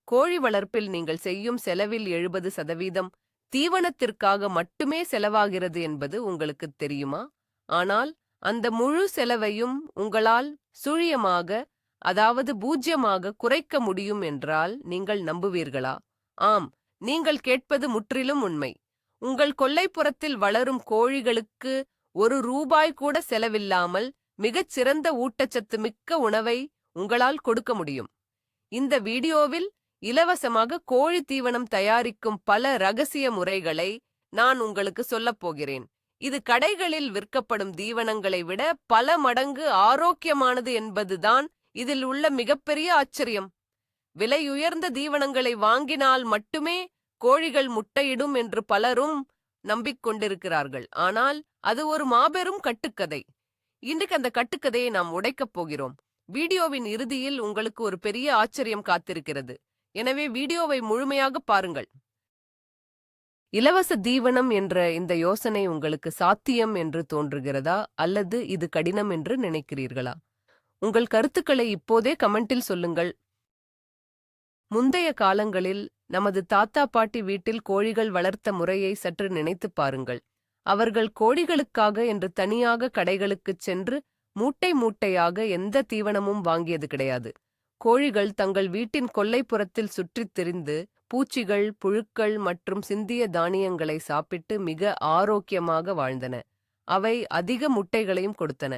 கோழி வளர்ப்பில் நீங்கள் செய்யும் செலவில் 70% தீவனத்திற்காக மட்டுமே செலவாகிறது என்பது உங்களுக்குத் தெரியுமா? ஆனால் அந்த முழு செலவையும் உங்களால் சுழியமாக, அதாவது பூஜ்யமாக குறைக்க முடியும் என்றால் நீங்கள் நம்புவீர்களா? ஆம், நீங்கள் கேட்பது முற்றிலும் உண்மை. உங்கள் கொல்லைப்புறத்தில் வளரும் கோழிகளுக்கு ₹1 கூட செலவில்லாமல் மிகச் சிறந்த ஊட்டச்சத்து மிக்க உணவை உங்களால் கொடுக்க முடியும். இந்த வீடியோவில் இலவசமாக கோழி தீவனம் தயாரிக்கும் பல ரகசிய முறைகளை நான் உங்களுக்கு சொல்லப் போகிறேன். இது கடைகளில் விற்கப்படும் தீவனங்களை விட பல மடங்கு ஆரோக்கியமானது என்பதுதான் இதில் உள்ள மிகப்பெரிய ஆச்சரியம். விலையுயர்ந்த தீவனங்களை வாங்கினால் மட்டுமே கோழிகள் முட்டையிடும் என்று பலரும் நம்பிக்கொண்டிருக்கிறார்கள். ஆனால் அது ஒரு மாபெரும் கட்டுக்கதை. இன்றைக்கு அந்த கட்டுக்கதையை நாம் உடைக்கப் போகிறோம். வீடியோவின் இறுதியில் உங்களுக்கு ஒரு பெரிய ஆச்சரியம் காத்திருக்கிறது. எனவே வீடியோவை முழுமையாக பாருங்கள். இலவச தீவனம் என்ற இந்த யோசனை உங்களுக்கு சாத்தியம் என்று தோன்றுகிறதா, அல்லது இது கடினம் என்று நினைக்கிறீர்களா? உங்கள் கருத்துக்களை இப்போதே கமெண்டில் சொல்லுங்கள். முந்தைய காலங்களில் நமது தாத்தா பாட்டி வீட்டில் கோழிகள் வளர்த்த முறையை சற்று நினைத்துப் பாருங்கள். அவர்கள் கோழிகளுக்காக என்று தனியாக கடைகளுக்குச் சென்று மூட்டை மூட்டையாக எந்த தீவனமும் வாங்கியது கிடையாது. கோழிகள் தங்கள் வீட்டின் கொல்லைப்புறத்தில் சுற்றித் திரிந்து பூச்சிகள், புழுக்கள் மற்றும் சிந்திய தானியங்களை சாப்பிட்டு மிக ஆரோக்கியமாக வாழ்ந்தன. அவை அதிக முட்டைகளையும் கொடுத்தன.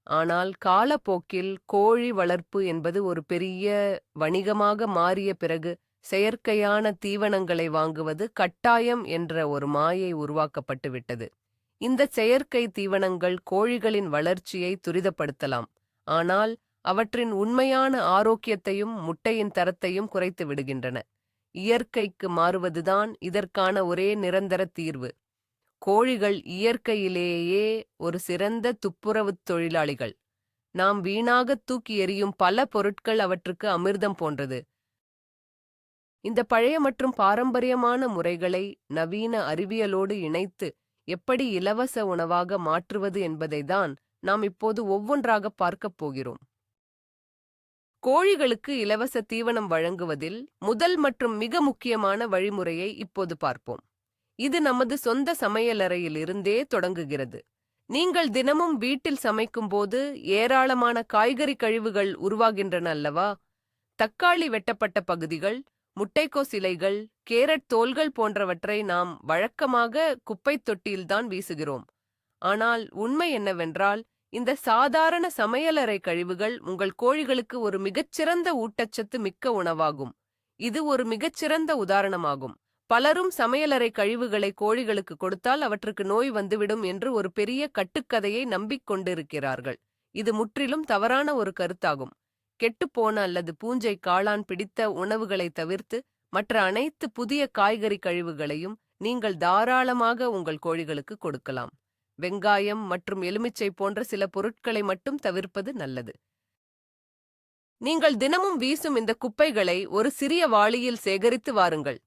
ஆனால் காலப்போக்கில் கோழி வளர்ப்பு என்பது ஒரு பெரிய வணிகமாக மாறிய பிறகு செயற்கையான தீவனங்களை வாங்குவது கட்டாயம் என்ற ஒரு மாயை உருவாக்கப்பட்டு விட்டது. இந்த செயற்கை தீவனங்கள் கோழிகளின் வளர்ச்சியை துரிதப்படுத்தலாம், ஆனால் அவற்றின் உண்மையான ஆரோக்கியத்தையும் முட்டையின் தரத்தையும் குறைத்து விடுகின்றன. இயற்கைக்கு மாறுவதுதான் இதற்கான ஒரே நிரந்தர தீர்வு. கோழிகள் இயற்கையிலேயே ஒரு சிறந்த துப்புரவுத் தொழிலாளிகள். நாம் வீணாக தூக்கி எறியும் பல பொருட்கள் அவற்றுக்கு அமிர்தம் போன்றது. இந்த பழைய மற்றும் பாரம்பரியமான முறைகளை நவீன அறிவியலோடு இணைத்து எப்படி இலவச உணவாக மாற்றுவது என்பதைதான் நாம் இப்போது ஒவ்வொன்றாக பார்க்கப் போகிறோம். கோழிகளுக்கு இலவச தீவனம் வழங்குவதில் முதல் மற்றும் மிக முக்கியமான வழிமுறையை இப்போது பார்ப்போம். இது நமது சொந்த சமையலறையிலிருந்தே தொடங்குகிறது. நீங்கள் தினமும் வீட்டில் சமைக்கும்போது ஏராளமான காய்கறி கழிவுகள் உருவாகின்றன அல்லவா? தக்காளி வெட்டப்பட்ட பகுதிகள், முட்டைக்கோஸ் இலைகள், கேரட் தோல்கள் போன்றவற்றை நாம் வழக்கமாக குப்பைத் தொட்டியில்தான் வீசுகிறோம். ஆனால் உண்மை என்னவென்றால், இந்த சாதாரண சமையலறை கழிவுகள் உங்கள் கோழிகளுக்கு ஒரு மிகச்சிறந்த ஊட்டச்சத்து மிக்க உணவாகும். இது ஒரு மிகச்சிறந்த உதாரணமாகும். பலரும் சமையலறை கழிவுகளை கோழிகளுக்கு கொடுத்தால் அவற்றுக்கு நோய் வந்துவிடும் என்று ஒரு பெரிய கட்டுக்கதையை நம்பிக்கொண்டிருக்கிறார்கள். இது முற்றிலும் தவறான ஒரு கருத்தாகும். கெட்டுப்போன அல்லது பூஞ்சை காளான் பிடித்த உணவுகளை தவிர்த்து மற்ற அனைத்து புதிய காய்கறி கழிவுகளையும் நீங்கள் தாராளமாக உங்கள் கோழிகளுக்கு கொடுக்கலாம். வெங்காயம் மற்றும் எலுமிச்சை போன்ற சில பொருட்களை மட்டும் தவிர்ப்பது நல்லது. நீங்கள் தினமும் வீசும் இந்த குப்பைகளை ஒரு சிறிய வாளியில் சேகரித்து வாருங்கள்.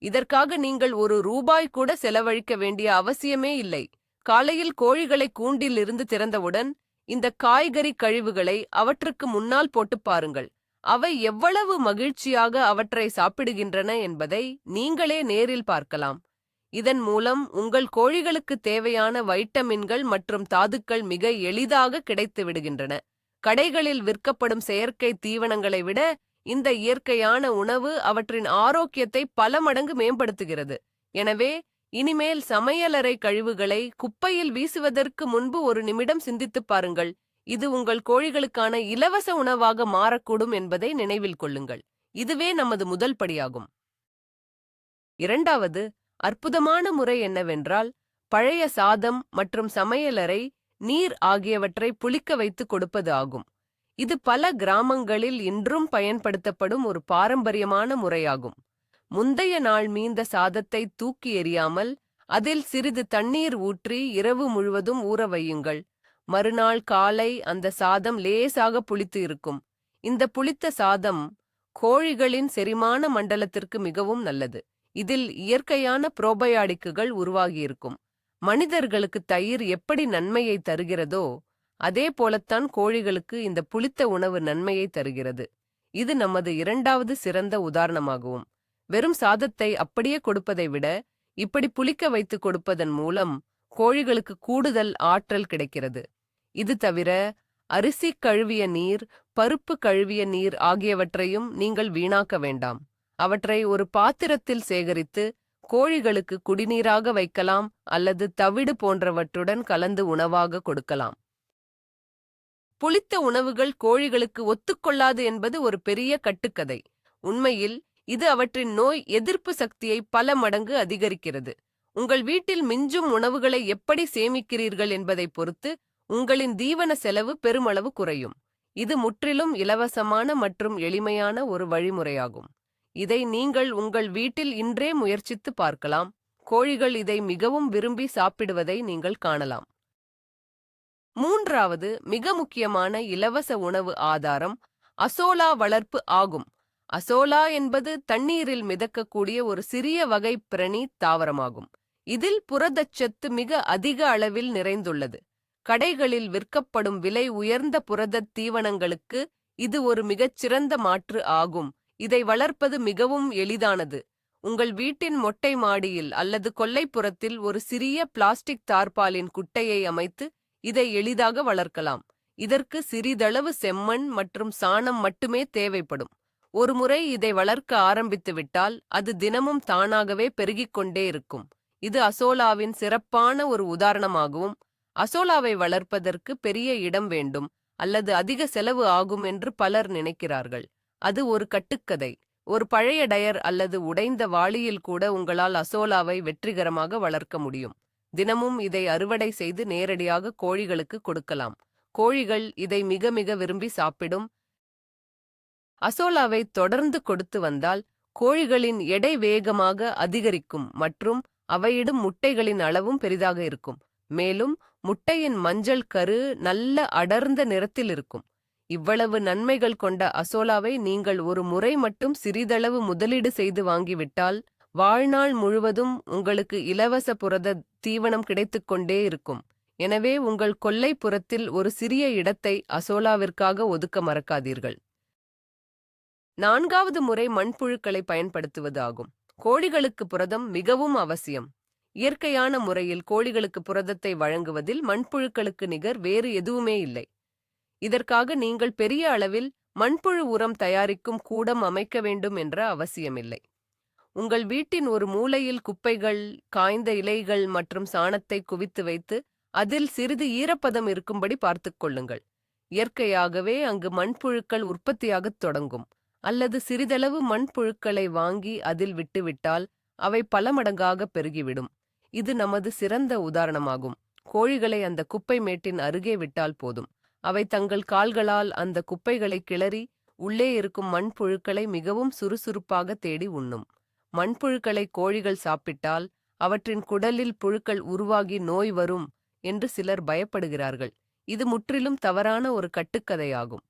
இதற்காக நீங்கள் ₹1 கூட செலவழிக்க வேண்டிய அவசியமே இல்லை. காலையில் கோழிகளை கூண்டில் இருந்து திறந்தவுடன் இந்த காய்கறி கழிவுகளை அவற்றுக்கு முன்னால் போட்டு பாருங்கள். அவை எவ்வளவு மகிழ்ச்சியாக அவற்றை சாப்பிடுகின்றன என்பதை நீங்களே நேரில் பார்க்கலாம். இதன் மூலம் உங்கள் கோழிகளுக்கு தேவையான வைட்டமின்கள் மற்றும் தாதுக்கள் மிக எளிதாக கிடைத்து விடுகின்றன. கடைகளில் விற்கப்படும் செயற்கை தீவனங்களை விட இந்த இயற்கையான உணவு அவற்றின் ஆரோக்கியத்தை பல மடங்கு மேம்படுத்துகிறது. எனவே இனிமேல் சமையலறை கழிவுகளை குப்பையில் வீசுவதற்கு முன்பு ஒரு நிமிடம் சிந்தித்துப் பாருங்கள். இது உங்கள் கோழிகளுக்கான இலவச உணவாக மாறக்கூடும் என்பதை நினைவில் கொள்ளுங்கள். இதுவே நமது முதல் படியாகும். இரண்டாவது அற்புதமான முறை என்னவென்றால், பழைய சாதம் மற்றும் சமையலறை நீர் ஆகியவற்றை புளிக்க வைத்து கொடுப்பது ஆகும். இது பல கிராமங்களில் இன்றும் பயன்படுத்தப்படும் ஒரு பாரம்பரியமான முறையாகும். முந்தைய நாள் மீந்த சாதத்தை தூக்கி எறியாமல் அதில் சிறிது தண்ணீர் ஊற்றி இரவு முழுவதும் ஊற வையுங்கள். மறுநாள் காலை அந்த சாதம் லேசாக புளித்து இருக்கும். இந்த புளித்த சாதம் கோழிகளின் செரிமான மண்டலத்திற்கு மிகவும் நல்லது. இதில் இயற்கையான புரோபயாடிக்குகள் உருவாகியிருக்கும். மனிதர்களுக்கு தயிர் எப்படி நன்மையை தருகிறதோ அதே போலத்தான் கோழிகளுக்கு இந்த புளித்த உணவு நன்மையை தருகிறது. இது நமது இரண்டாவது சிறந்த உதாரணமாகும். வெறும் சாதத்தை அப்படியே கொடுப்பதை விட இப்படி புளிக்க வைத்து கொடுப்பதன் மூலம் கோழிகளுக்கு கூடுதல் ஆற்றல் கிடைக்கிறது. இது தவிர அரிசி கழுவிய நீர், பருப்பு கழுவிய நீர் ஆகியவற்றையும் நீங்கள் வீணாக்க வேண்டாம். அவற்றை ஒரு பாத்திரத்தில் சேகரித்து கோழிகளுக்கு குடிநீராக வைக்கலாம் அல்லது தவிடு போன்றவற்றுடன் கலந்து உணவாக கொடுக்கலாம். புளித்த உணவுகள் கோழிகளுக்கு ஒத்துக்கொள்ளாது என்பது ஒரு பெரிய கட்டுக்கதை. உண்மையில் இது அவற்றின் நோய் எதிர்ப்பு சக்தியை பல மடங்கு அதிகரிக்கிறது. உங்கள் வீட்டில் மிஞ்சும் உணவுகளை எப்படி சேமிக்கிறீர்கள் என்பதை பொறுத்து உங்களின் தீவன செலவு பெருமளவு குறையும். இது முற்றிலும் இலவசமான மற்றும் எளிமையான ஒரு வழிமுறையாகும். இதை நீங்கள் உங்கள் வீட்டில் இன்றே முயற்சித்து பார்க்கலாம். கோழிகள் இதை மிகவும் விரும்பி சாப்பிடுவதை நீங்கள் காணலாம். மூன்றாவது மிக முக்கியமான இலவச உணவு ஆதாரம் அசோலா வளர்ப்பு ஆகும். அசோலா என்பது தண்ணீரில் மிதக்கக்கூடிய ஒரு சிறிய வகை பிரணி தாவரமாகும். இதில் புரதச்சத்து மிக அதிக அளவில் நிறைந்துள்ளது. கடைகளில் விற்கப்படும் விலை உயர்ந்த புரதத் தீவனங்களுக்கு இது ஒரு மிகச்சிறந்த மாற்று ஆகும். இதை வளர்ப்பது மிகவும் எளிதானது. உங்கள் வீட்டின் மொட்டை மாடியில் அல்லது கொல்லைப்புறத்தில் ஒரு சிறிய பிளாஸ்டிக் தார்பாலின் குட்டையை அமைத்து இதை எளிதாக வளர்க்கலாம். இதற்கு சிறிதளவு செம்மண் மற்றும் சாணம் மட்டுமே தேவைப்படும். ஒருமுறை இதை வளர்க்க ஆரம்பித்துவிட்டால் அது தினமும் தானாகவே பெருகிக் கொண்டே இருக்கும். இது அசோலாவின் சிறப்பான ஒரு உதாரணமாகவும், அசோலாவை வளர்ப்பதற்கு பெரிய இடம் வேண்டும் அல்லது அதிக செலவு ஆகும் என்று பலர் நினைக்கிறார்கள். அது ஒரு கட்டுக்கதை. ஒரு பழைய டயர் அல்லது உடைந்த வாளியில் கூட உங்களால் அசோலாவை வெற்றிகரமாக வளர்க்க முடியும். தினமும் இதை அறுவடை செய்து நேரடியாக கோழிகளுக்கு கொடுக்கலாம். கோழிகள் இதை மிக மிக விரும்பி சாப்பிடும். அசோலாவை தொடர்ந்து கொடுத்து வந்தால் கோழிகளின் எடை வேகமாக அதிகரிக்கும் மற்றும் அவையிடும் முட்டைகளின் அளவும் பெரிதாக இருக்கும். மேலும் முட்டையின் மஞ்சள் கரு நல்ல அடர்ந்த நிறத்தில் இருக்கும். இவ்வளவு நன்மைகள் கொண்ட அசோலாவை நீங்கள் ஒரு முறை மட்டும் சிறிதளவு முதலீடு செய்து வாங்கிவிட்டால் வாழ்நாள் முழுவதும் உங்களுக்கு இலவச புரத தீவனம் கிடைத்துக்கொண்டே இருக்கும். எனவே உங்கள் கொல்லைப்புறத்தில் ஒரு சிறிய இடத்தை அசோலாவிற்காக ஒதுக்க மறக்காதீர்கள். நான்காவது முறை மண்புழுக்களை பயன்படுத்துவது ஆகும். கோழிகளுக்கு புரதம் மிகவும் அவசியம். இயற்கையான முறையில் கோழிகளுக்கு புரதத்தை வழங்குவதில் மண்புழுக்களுக்கு நிகர் வேறு எதுவுமே இல்லை. இதற்காக நீங்கள் பெரிய அளவில் மண்புழு உரம் தயாரிக்கும் கூடம் அமைக்க வேண்டும் என்ற அவசியமில்லை. உங்கள் வீட்டின் ஒரு மூலையில் குப்பைகள், காய்ந்த இலைகள் மற்றும் சாணத்தை குவித்து வைத்து அதில் சிறிது ஈரப்பதம் இருக்கும்படி பார்த்துக் கொள்ளுங்கள். இயற்கையாகவே அங்கு மண்புழுக்கள் உற்பத்தியாகத் தொடங்கும். அல்லது சிறிதளவு மண்புழுக்களை வாங்கி அதில் விட்டுவிட்டால் அவை பல மடங்காக பெருகிவிடும். இது நமது சிறந்த உதாரணமாகும். கோழிகளை அந்த குப்பை மேட்டின் அருகே விட்டால் போதும். அவை தங்கள் கால்களால் அந்த குப்பைகளை கிளறி உள்ளே இருக்கும் மண்புழுக்களை மிகவும் சுறுசுறுப்பாக தேடி உண்ணும். மண்புழுக்களை கோழிகள் சாப்பிட்டால் அவற்றின் குடலில் புழுக்கள் உருவாகி நோய் வரும் என்று சிலர் பயப்படுகிறார்கள். இது முற்றிலும் தவறான ஒரு கட்டுக்கதையாகும்.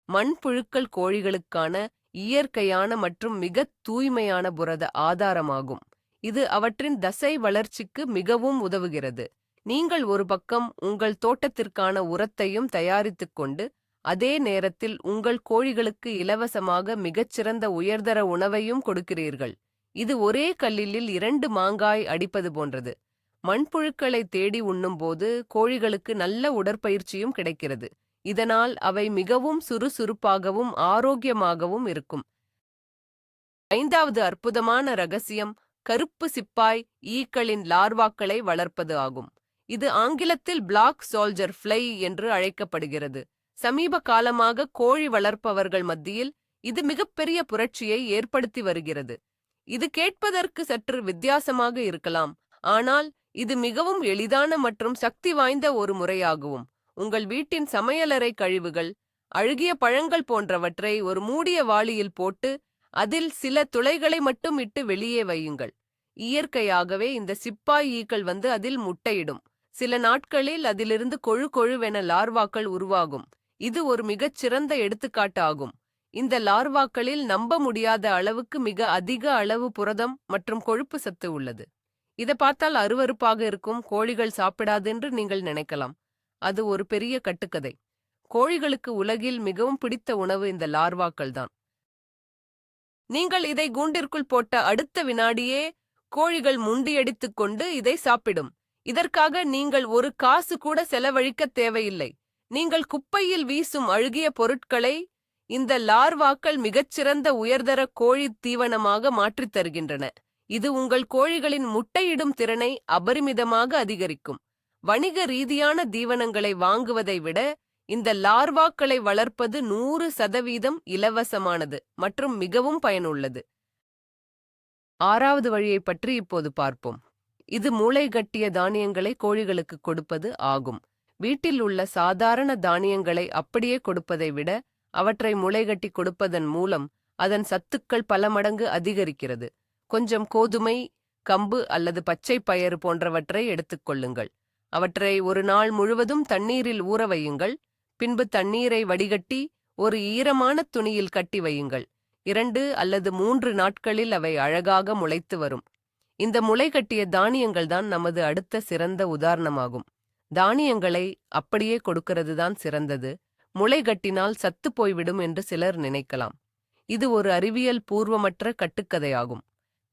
மண்புழுக்கள் கோழிகளுக்கான இயற்கையான மற்றும் மிக தூய்மையான புரத ஆதாரமாகும். இது அவற்றின் தசை வளர்ச்சிக்கு மிகவும் உதவுகிறது. நீங்கள் ஒரு பக்கம் உங்கள் தோட்டத்திற்கான உரத்தையும் தயாரித்துக் கொண்டு அதே நேரத்தில் உங்கள் கோழிகளுக்கு இலவசமாக மிகச்சிறந்த உயர்தர உணவையும் கொடுக்கிறீர்கள். இது ஒரே கல்லில் 2 மாங்காய் அடிப்பது போன்றது. மண்புழுக்களை தேடி உண்ணும்போது கோழிகளுக்கு நல்ல உடற்பயிற்சியும் கிடைக்கிறது. இதனால் அவை மிகவும் சுறுசுறுப்பாகவும் ஆரோக்கியமாகவும் இருக்கும். 5வது அற்புதமான ரகசியம் கருப்பு சிப்பாய் ஈக்களின் லார்வாக்களை வளர்ப்பது ஆகும். இது ஆங்கிலத்தில் பிளாக் சோல்ஜர் ஃப்ளை என்று அழைக்கப்படுகிறது. சமீப காலமாக கோழி வளர்ப்பவர்கள் மத்தியில் இது மிகப்பெரிய புரட்சியை ஏற்படுத்தி வருகிறது. இது கேட்பதற்கு சற்று வித்தியாசமாக இருக்கலாம், ஆனால் இது மிகவும் எளிதான மற்றும் சக்தி வாய்ந்த ஒரு முறையாகும். உங்கள் வீட்டின் சமையலறை கழிவுகள், அழுகிய பழங்கள் போன்றவற்றை ஒரு மூடிய வாளியில் போட்டு அதில் சில துளைகளை மட்டும் இட்டு வெளியே வையுங்கள். இயற்கையாகவே இந்த சிப்பாய் ஈக்கள் வந்து அதில் முட்டையிடும். சில நாட்களில் அதிலிருந்து கொழு கொழுவென லார்வாக்கள் உருவாகும். இது ஒரு மிகச்சிறந்த எடுத்துக்காட்டு ஆகும். இந்த லார்வாக்களில் நம்ப முடியாத அளவுக்கு மிக அதிக அளவு புரதம் மற்றும் கொழுப்பு சத்து உள்ளது. இதை பார்த்தால் அருவருப்பாக இருக்கும், கோழிகள் சாப்பிடாது என்று நீங்கள் நினைக்கலாம். அது ஒரு பெரிய கட்டுக்கதை. கோழிகளுக்கு உலகில் மிகவும் பிடித்த உணவு இந்த லார்வாக்கள் தான். நீங்கள் இதை கூண்டிற்குள் போட்ட அடுத்த வினாடியே கோழிகள் முண்டியடித்துக் கொண்டு இதை சாப்பிடும். இதற்காக நீங்கள் ஒரு காசு கூட செலவழிக்க தேவையில்லை. நீங்கள் குப்பையில் வீசும் அழுகிய பொருட்களை இந்த லார்வாக்கள் மிகச்சிறந்த உயர்தர கோழி தீவனமாக மாற்றித் தருகின்றன. இது உங்கள் கோழிகளின் முட்டையிடும் திறனை அபரிமிதமாக அதிகரிக்கும். வணிக ரீதியான தீவனங்களை வாங்குவதை விட இந்த லார்வாக்களை வளர்ப்பது 100% இலவசமானது மற்றும் மிகவும் பயனுள்ளது. 6வது வழியைப் பற்றி இப்போது பார்ப்போம். இது மூளைகட்டிய தானியங்களை கோழிகளுக்கு கொடுப்பது ஆகும். வீட்டில் உள்ள சாதாரண தானியங்களை அப்படியே கொடுப்பதை விட அவற்றை முளைகட்டி கொடுப்பதன் மூலம் அதன் சத்துக்கள் பல மடங்கு அதிகரிக்கிறது. கொஞ்சம் கோதுமை, கம்பு அல்லது பச்சை பயறு போன்றவற்றை எடுத்துக்கொள்ளுங்கள். அவற்றை ஒரு நாள் முழுவதும் தண்ணீரில் ஊற வையுங்கள். பின்பு தண்ணீரை வடிகட்டி ஒரு ஈரமான துணியில் கட்டி வையுங்கள். 2 அல்லது 3 நாட்களில் அவை அழகாக முளைத்து வரும். இந்த முளைகட்டிய தானியங்கள்தான் நமது அடுத்த சிறந்த உதாரணமாகும். தானியங்களை அப்படியே கொடுக்கிறதுதான் சிறந்தது. முளைகட்டினால் சத்து போய்விடும் என்று சிலர் நினைக்கலாம். இது ஒரு அறிவியல் பூர்வமற்ற கட்டுக்கதையாகும்.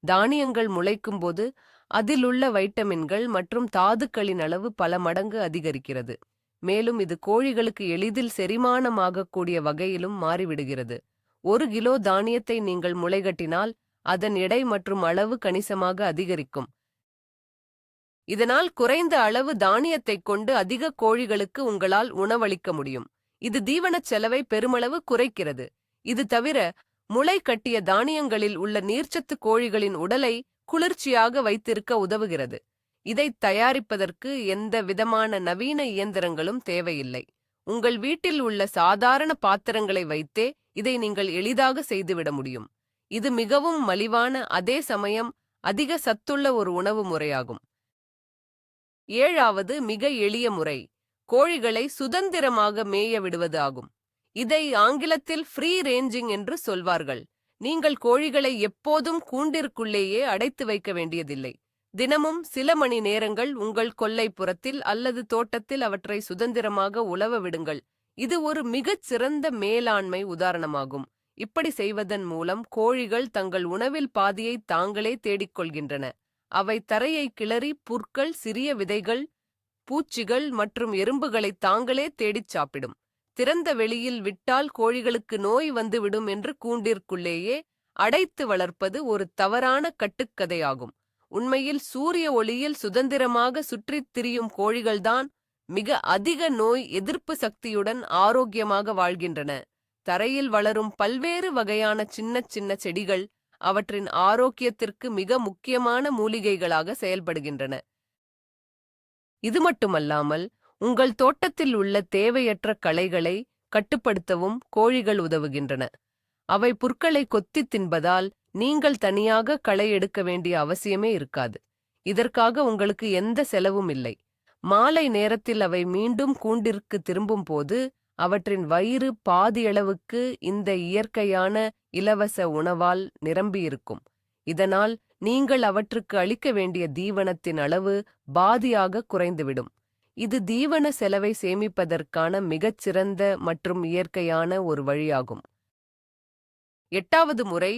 தானியங்கள் முளைக்கும்போது அதிலுள்ள வைட்டமின்கள் மற்றும் தாதுக்களின் அளவு பல மடங்கு அதிகரிக்கிறது. மேலும் இது கோழிகளுக்கு எளிதில் செரிமானமாகக்கூடிய வகையிலும் மாறிவிடுகிறது. 1 கிலோ தானியத்தை நீங்கள் முளைகட்டினால் அதன் எடை மற்றும் அளவு கணிசமாக அதிகரிக்கும். இதனால் குறைந்த அளவு தானியத்தைக் கொண்டு அதிக கோழிகளுக்கு உங்களால் உணவளிக்க முடியும். இது தீவனச் செலவை பெருமளவு குறைக்கிறது. இது தவிர முளை கட்டிய தானியங்களில் உள்ள நீர்ச்சத்து கோழிகளின் உடலை குளிர்ச்சியாக வைத்திருக்க உதவுகிறது. இதை தயாரிப்பதற்கு எந்த விதமான நவீன இயந்திரங்களும் தேவையில்லை. உங்கள் வீட்டில் உள்ள சாதாரண பாத்திரங்களை வைத்தே இதை நீங்கள் எளிதாக செய்துவிட முடியும். இது மிகவும் மலிவான அதே சமயம் அதிக சத்துள்ள ஒரு உணவு முறையாகும். 7வது மிக எளிய முறை கோழிகளை சுதந்திரமாக மேய விடுவது ஆகும். இதை ஆங்கிலத்தில் ஃப்ரீ ரேஞ்சிங் என்று சொல்வார்கள். நீங்கள் கோழிகளை எப்போதும் கூண்டிற்குள்ளேயே அடைத்து வைக்க வேண்டியதில்லை. தினமும் சில மணி நேரங்கள் உங்கள் கொல்லைப்புறத்தில் அல்லது தோட்டத்தில் அவற்றை சுதந்திரமாக உலவ விடுங்கள். இது ஒரு மிகச் சிறந்த மேலாண்மை உதாரணமாகும். இப்படி செய்வதன் மூலம் கோழிகள் தங்கள் உணவில் பாதியை தாங்களே தேடிக்கொள்கின்றன. அவை தரையை கிளறி புற்கள், சிறிய விதைகள், பூச்சிகள் மற்றும் எறும்புகளை தாங்களே தேடிச் சாப்பிடும். திறந்த வெளியில் விட்டால் கோழிகளுக்கு நோய் வந்துவிடும் என்று கூண்டிற்குள்ளேயே அடைத்து வளர்ப்பது ஒரு தவறான கட்டுக்கதையாகும். உண்மையில் சூரிய ஒளியில் சுதந்திரமாக சுற்றித் திரியும் கோழிகள்தான் மிக அதிக நோய் எதிர்ப்பு சக்தியுடன் ஆரோக்கியமாக வாழ்கின்றன. தரையில் வளரும் பல்வேறு வகையான சின்ன சின்ன செடிகள் அவற்றின் ஆரோக்கியத்திற்கு மிக முக்கியமான மூலிகைகளாக செயல்படுகின்றன. இது மட்டுமல்லாமல் உங்கள் தோட்டத்தில் உள்ள தேவையற்ற களைகளை கட்டுப்படுத்தவும் கோழிகள் உதவுகின்றன. அவை புற்களை கொத்தி தின்பதால் நீங்கள் தனியாக களை எடுக்க வேண்டிய அவசியமே இருக்காது. இதற்காக உங்களுக்கு எந்த செலவும் இல்லை. மாலை நேரத்தில் அவை மீண்டும் கூண்டிற்கு திரும்பும் போது அவற்றின் வயிறு பாதியளவுக்கு இந்த இயற்கையான இலவச உணவால் நிரம்பியிருக்கும். இதனால் நீங்கள் அவற்றுக்கு அளிக்க வேண்டிய தீவனத்தின் அளவு பாதியாக குறைந்துவிடும். இது தீவன செலவை சேமிப்பதற்கான மிகச்சிறந்த மற்றும் இயற்கையான ஒரு வழியாகும். 8வது முறை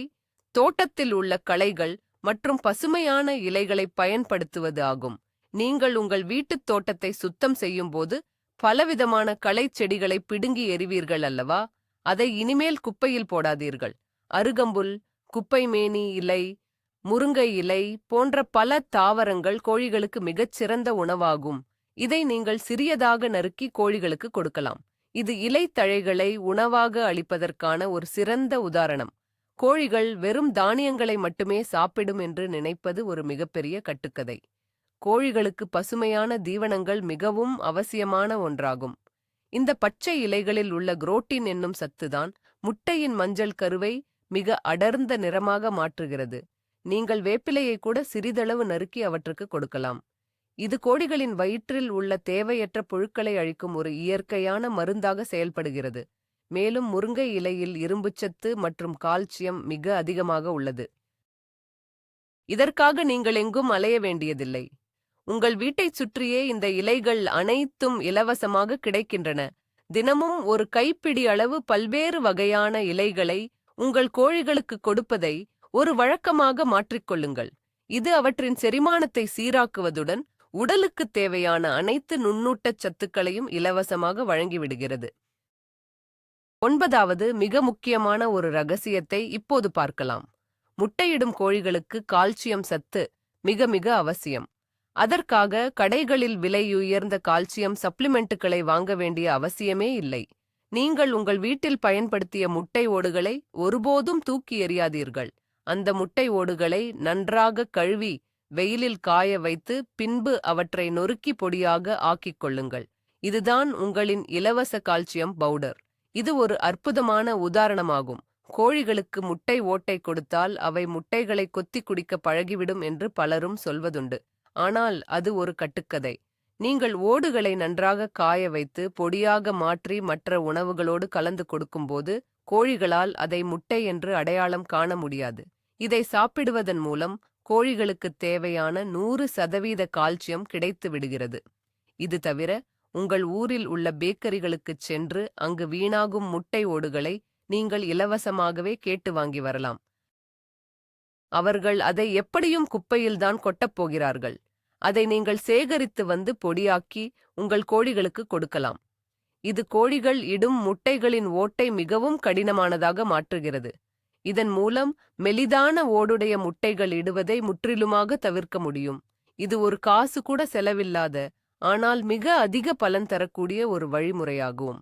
தோட்டத்தில் உள்ள களைகள் மற்றும் பசுமையான இலைகளை பயன்படுத்துவது ஆகும். நீங்கள் உங்கள் வீட்டுத் தோட்டத்தை சுத்தம் செய்யும்போது பலவிதமான களை செடிகளை பிடுங்கி எறிவீர்கள் அல்லவா? அதை இனிமேல் குப்பையில் போடாதீர்கள். அருகம்புல், குப்பைமேனி இலை, முருங்கை இலை போன்ற பல தாவரங்கள் கோழிகளுக்கு மிகச்சிறந்த உணவாகும். இதை நீங்கள் சிறியதாக நறுக்கி கோழிகளுக்கு கொடுக்கலாம். இது இலை தழைகளை உணவாக அளிப்பதற்கான ஒரு சிறந்த உதாரணம். கோழிகள் வெறும் தானியங்களை மட்டுமே சாப்பிடும் என்று நினைப்பது ஒரு மிகப்பெரிய கட்டுக்கதை. கோழிகளுக்கு பசுமையான தீவனங்கள் மிகவும் அவசியமான ஒன்றாகும். இந்த பச்சை இலைகளில் உள்ள குரோட்டின் என்னும் சத்துதான் முட்டையின் மஞ்சள் கருவை மிக அடர்ந்த நிறமாக மாற்றுகிறது. நீங்கள் வேப்பிலையை கூட சிறிதளவு நறுக்கி அவற்றுக்கு கொடுக்கலாம். இது கோழிகளின் வயிற்றில் உள்ள தேவையற்ற புழுக்களை அழிக்கும் ஒரு இயற்கையான மருந்தாக செயல்படுகிறது. மேலும் முருங்கை இலையில் இரும்புச்சத்து மற்றும் கால்சியம் மிக அதிகமாக உள்ளது. இதற்காக நீங்கள் எங்கும் அலைய வேண்டியதில்லை. உங்கள் வீட்டைச் சுற்றியே இந்த இலைகள் அனைத்தும் இலவசமாக கிடைக்கின்றன. தினமும் ஒரு கைப்பிடி அளவு பல்வேறு வகையான இலைகளை உங்கள் கோழிகளுக்கு கொடுப்பதை ஒரு வழக்கமாக மாற்றிக்கொள்ளுங்கள். இது அவற்றின் செரிமானத்தை சீராக்குவதுடன் உடலுக்குத் தேவையான அனைத்து நுண்ணூட்டச் சத்துக்களையும் இலவசமாக வழங்கிவிடுகிறது. 9வது மிக முக்கியமான ஒரு ரகசியத்தை இப்போது பார்க்கலாம். முட்டையிடும் கோழிகளுக்கு கால்சியம் சத்து மிக மிக அவசியம். அதற்காக கடைகளில் விலையுயர்ந்த கால்சியம் சப்ளிமெண்ட்டுகளை வாங்க வேண்டிய அவசியமே இல்லை. நீங்கள் உங்கள் வீட்டில் பயன்படுத்திய முட்டை ஓடுகளை ஒருபோதும் தூக்கி எறியாதீர்கள். அந்த முட்டை ஓடுகளை நன்றாக கழுவி வெயிலில் காய வைத்து பின்பு அவற்றை நொறுக்கி பொடியாக ஆக்கிக் கொள்ளுங்கள். இதுதான் உங்களின் இலவச கால்சியம் பவுடர். இது ஒரு அற்புதமான உதாரணமாகும். கோழிகளுக்கு முட்டை ஓட்டை கொடுத்தால் அவை முட்டைகளை கொத்தி குடிக்க பழகிவிடும் என்று பலரும் சொல்வதுண்டு. ஆனால் அது ஒரு கட்டுக்கதை. நீங்கள் ஓடுகளை நன்றாக காய வைத்து பொடியாக மாற்றி மற்ற உணவுகளோடு கலந்து கொடுக்கும்போது கோழிகளால் அதை முட்டை என்று அடையாளம் காண முடியாது. இதை சாப்பிடுவதன் மூலம் கோழிகளுக்குத் தேவையான 100% கால்சியம் கிடைத்து விடுகிறது. இது தவிர உங்கள் ஊரில் உள்ள பேக்கரிகளுக்குச் சென்று அங்கு வீணாகும் முட்டை ஓடுகளை நீங்கள் இலவசமாகவே கேட்டு வாங்கி வரலாம். அவர்கள் அதை எப்படியும் குப்பையில்தான் கொட்டப் போகிறார்கள். அதை நீங்கள் சேகரித்து வந்து பொடியாக்கி உங்கள் கோழிகளுக்கு கொடுக்கலாம். இது கோழிகள் இடும் முட்டைகளின் ஓட்டை மிகவும் கடினமானதாக மாற்றுகிறது. இதன் மூலம் மெலிதான ஓடுடைய முட்டைகள் இடுவதை முற்றிலுமாக தவிர்க்க முடியும். இது ஒரு காசு கூட செலவில்லாத ஆனால் மிக அதிக பலன் தரக்கூடிய ஒரு வழிமுறையாகும்.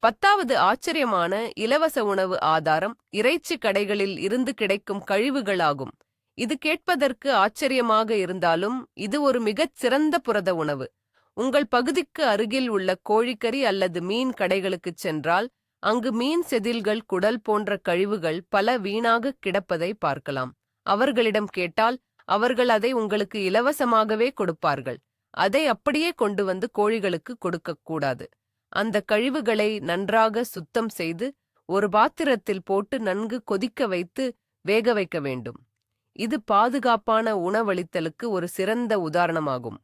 10வது ஆச்சரியமான இலவச உணவு ஆதாரம் இறைச்சி கடைகளில் இருந்து கிடைக்கும் கழிவுகளாகும். இது கேட்பதற்கு ஆச்சரியமாக இருந்தாலும் இது ஒரு மிகச் சிறந்த புரத உணவு. உங்கள் பகுதிக்கு அருகில் உள்ள கோழிக்கறி அல்லது மீன் கடைகளுக்குச் சென்றால் அங்கு மீன் செதில்கள் குடல் போன்ற கழிவுகள் பல வீணாக கிடப்பதை பார்க்கலாம். அவர்களிடம் கேட்டால் அவர்கள் அதை உங்களுக்கு இலவசமாகவே கொடுப்பார்கள். அதை அப்படியே கொண்டு வந்து கோழிகளுக்கு கொடுக்கக்கூடாது. அந்த கழிவுகளை நன்றாக சுத்தம் செய்து ஒரு பாத்திரத்தில் போட்டு நன்கு கொதிக்க வைத்து வேக வைக்க வேண்டும். இது பாதுகாப்பான உணவளித்தலுக்கு ஒரு சிறந்த உதாரணமாகும்.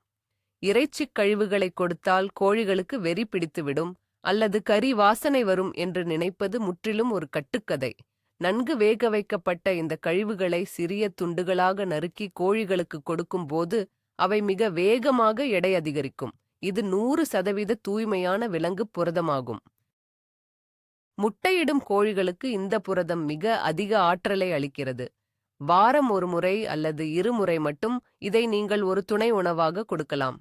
இறைச்சிக் கழிவுகளை கொடுத்தால் கோழிகளுக்கு வெறி பிடித்துவிடும் அல்லது கறி வாசனை வரும் என்று நினைப்பது முற்றிலும் ஒரு கட்டுக்கதை. நன்கு வேக வைக்கப்பட்ட இந்த கழிவுகளை சிறிய துண்டுகளாக நறுக்கி கோழிகளுக்கு கொடுக்கும்போது அவை மிக வேகமாக எடை அதிகரிக்கும். இது 100% தூய்மையான விலங்கு புரதமாகும். முட்டையிடும் கோழிகளுக்கு இந்த புரதம் மிக அதிக ஆற்றலை அளிக்கிறது. வாரம் ஒரு முறை அல்லது 2 முறை மட்டும் இதை நீங்கள் ஒரு துணை உணவாக கொடுக்கலாம்.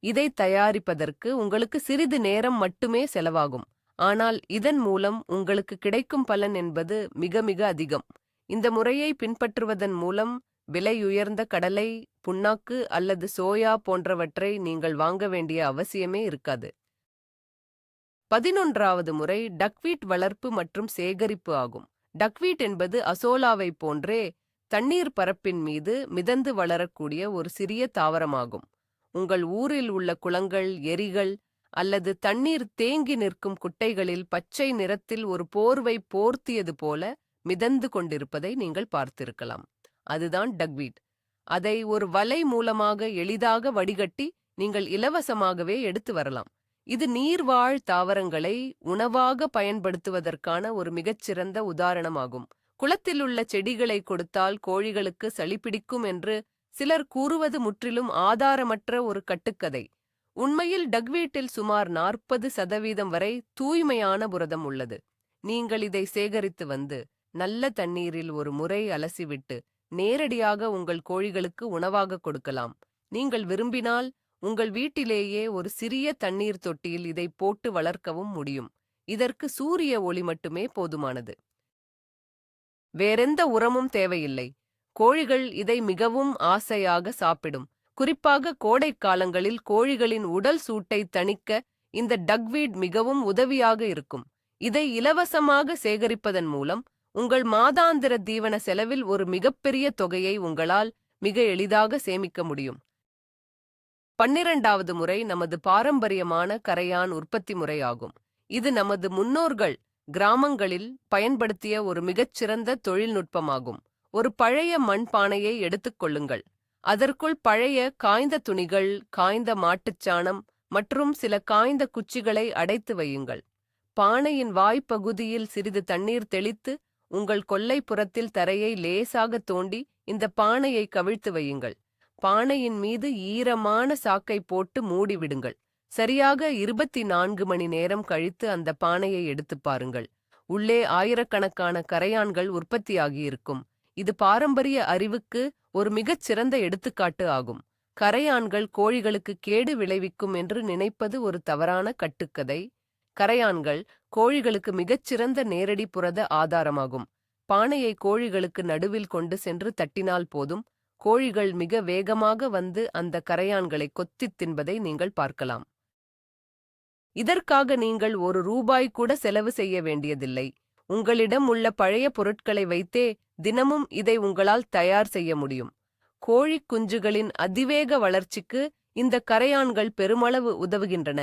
இதை தயாரிப்பதற்கு உங்களுக்கு சிறிது நேரம் மட்டுமே செலவாகும். ஆனால் இதன் மூலம் உங்களுக்கு கிடைக்கும் பலன் என்பது மிக மிக அதிகம். இந்த முறையை பின்பற்றுவதன் மூலம் விலையுயர்ந்த கடலை, புண்ணாக்கு அல்லது சோயா போன்றவற்றை நீங்கள் வாங்க வேண்டிய அவசியமே இருக்காது. 11வது முறை டக்வீட் வளர்ப்பு மற்றும் சேகரிப்பு ஆகும். டக்வீட் என்பது அசோலாவை போன்றே தண்ணீர் பரப்பின் மீது மிதந்து வளரக்கூடிய ஒரு சிறிய தாவரமாகும். உங்கள் ஊரில் உள்ள குளங்கள், ஏரிகள் அல்லது தண்ணீர் தேங்கி நிற்கும் குட்டைகளில் பச்சை நிறத்தில் ஒரு போர்வை போர்த்தியது போல மிதந்து கொண்டிருப்பதை நீங்கள் பார்த்திருக்கலாம். அதுதான் டக்வீட். அதை ஒரு வலை மூலமாக எளிதாக வடிகட்டி நீங்கள் இலவசமாகவே எடுத்து வரலாம். இது நீர்வாழ் தாவரங்களை உணவாக பயன்படுத்துவதற்கான ஒரு மிகச்சிறந்த உதாரணமாகும். குளத்திலுள்ள செடிகளை கொடுத்தால் கோழிகளுக்கு சளிப்பிடிக்கும் என்று சிலர் கூறுவது முற்றிலும் ஆதாரமற்ற ஒரு கட்டுக்கதை. உண்மையில் டக்வீட்டில் சுமார் 40% வரை தூய்மையான புரதம் உள்ளது. நீங்கள் இதை சேகரித்து வந்து நல்ல தண்ணீரில் ஒரு முறை அலசிவிட்டு நேரடியாக உங்கள் கோழிகளுக்கு உணவாக கொடுக்கலாம். நீங்கள் விரும்பினால் உங்கள் வீட்டிலேயே ஒரு சிறிய தண்ணீர் தொட்டியில் இதை போட்டு வளர்க்கவும் முடியும். இதற்கு சூரிய ஒளி மட்டுமே போதுமானது. வேறெந்த உரமும் தேவையில்லை. கோழிகள் இதை மிகவும் ஆசையாக சாப்பிடும். குறிப்பாக கோடை காலங்களில் கோழிகளின் உடல் சூட்டை தணிக்க இந்த டக்வீட் மிகவும் உதவியாக இருக்கும். இதை இலவசமாக சேகரிப்பதன் மூலம் உங்கள் மாதாந்திர தீவன செலவில் ஒரு மிகப்பெரிய தொகையை உங்களால் மிக எளிதாக சேமிக்க முடியும். 12வது முறை நமது பாரம்பரியமான கரையான் உற்பத்தி முறையாகும். இது நமது முன்னோர்கள் கிராமங்களில் பயன்படுத்திய ஒரு மிகச்சிறந்த தொழில்நுட்பமாகும். ஒரு பழைய மண்பானையை எடுத்துக் கொள்ளுங்கள். அதற்குள் பழைய காய்ந்த துணிகள், காய்ந்த மாட்டுச்சாணம் மற்றும் சில காய்ந்த குச்சிகளை அடைத்து வையுங்கள். பானையின் வாய்ப்பகுதியில் சிறிது தண்ணீர் தெளித்து உங்கள் கொல்லைப்புறத்தில் தரையை லேசாக தோண்டி இந்த பானையை கவிழ்த்து வையுங்கள். பானையின் மீது ஈரமான சாக்கை போட்டு மூடிவிடுங்கள். சரியாக 24 மணி நேரம் கழித்து அந்த பானையை எடுத்துப் பாருங்கள். உள்ளே ஆயிரக்கணக்கான கரையான்கள் உற்பத்தியாகியிருக்கும். இது பாரம்பரிய அறிவுக்கு ஒரு மிகச் சிறந்த எடுத்துக்காட்டு ஆகும். கரையான்கள் கோழிகளுக்கு கேடு விளைவிக்கும் என்று நினைப்பது ஒரு தவறான கட்டுக்கதை. கரையான்கள் கோழிகளுக்கு மிகச்சிறந்த நேரடி புரத ஆதாரமாகும். பானையை கோழிகளுக்கு நடுவில் கொண்டு சென்று தட்டினால் போதும், கோழிகள் மிக வேகமாக வந்து அந்த கரையான்களை கொத்தித் தின்பதை நீங்கள் பார்க்கலாம். இதற்காக நீங்கள் ₹1 கூட செலவு செய்ய வேண்டியதில்லை. உங்களிடம் உள்ள பழைய பொருட்களை வைத்தே தினமும் இதை உங்களால் தயார் செய்ய முடியும். கோழிக் குஞ்சுகளின் அதிவேக வளர்ச்சிக்கு இந்த கரையான்கள் பெருமளவு உதவுகின்றன.